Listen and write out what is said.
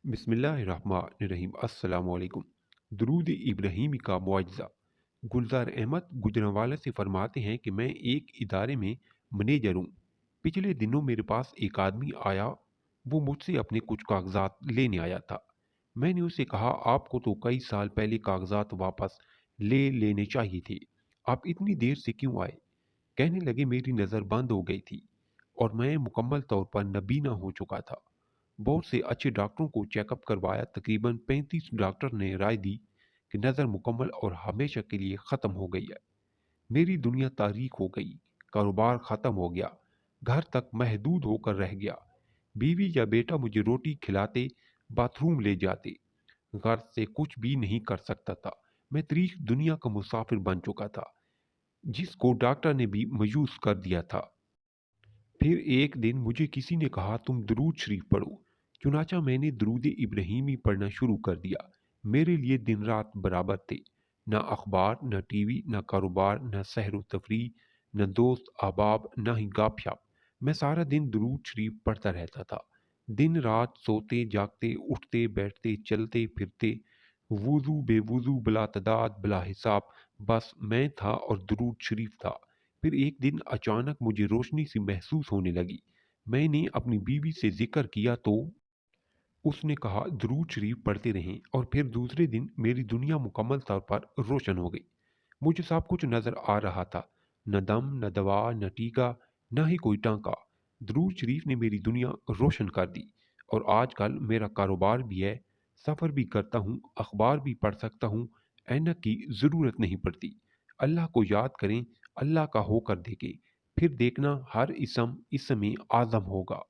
बिस्मिल्लाहिर्रहमानिर्रहीम अस्सलाम वालेकुम। दुरूद इब्राहीमी का मुआजिज़ा। गुलजार अहमद गुजरांवाला से फरमाते हैं कि मैं एक इदारे में मैनेजर हूँ। पिछले दिनों मेरे पास एक आदमी आया। वो मुझसे अपने कुछ कागजात लेने आया था। मैंने उसे कहा, आपको तो कई साल पहले कागजात वापस ले लेने चाहिए थे। आप इतनी देर से क्यों आए? कहने लगे, मेरी नज़र बंद हो गई थी और मैं मुकम्मल तौर पर नबीना हो चुका था। बहुत से अच्छे डॉक्टरों को चेकअप करवाया। तकरीबन 35 डॉक्टर ने राय दी कि नज़र मुकम्मल और हमेशा के लिए ख़त्म हो गई है। मेरी दुनिया तारीक हो गई, कारोबार ख़त्म हो गया, घर तक महदूद होकर रह गया। बीवी या बेटा मुझे रोटी खिलाते, बाथरूम ले जाते, घर से कुछ भी नहीं कर सकता था। मैं तरीक दुनिया का मुसाफिर बन चुका था, जिसको डॉक्टर ने भी मायूस कर दिया था। फिर एक दिन मुझे किसी ने कहा, तुम दरूद शरीफ पढ़ो। चुनाचा मैंने दरूद इब्राहीमी पढ़ना शुरू कर दिया। मेरे लिए दिन रात बराबर थे। न अखबार, न टीवी, न कारोबार, न सहर व तफरी, न दोस्त अहबाब, न ही गप शप। मैं सारा दिन दरूद शरीफ पढ़ता रहता था। दिन रात सोते जागते, उठते बैठते, चलते फिरते, वुजू बेवुजू, बिला तदाद बिला हिसाब, बस मैं था और दरूद शरीफ था। फिर एक दिन अचानक मुझे रोशनी सी महसूस होने लगी। मैंने अपनी बीवी से जिक्र किया तो उसने कहा, दरूद शरीफ पढ़ते रहें। और फिर दूसरे दिन मेरी दुनिया मुकम्मल तौर पर रोशन हो गई। मुझे सब कुछ नजर आ रहा था। न दम, न दवा, न टीका, न ही कोई टांका। दरूद शरीफ ने मेरी दुनिया रोशन कर दी। और आजकल मेरा कारोबार भी है, सफ़र भी करता हूँ, अखबार भी पढ़ सकता हूँ, ऐनक की ज़रूरत नहीं पड़ती। अल्लाह को याद करें, अल्लाह का होकर देखें, फिर देखना हर इसम इसमें आज़म होगा।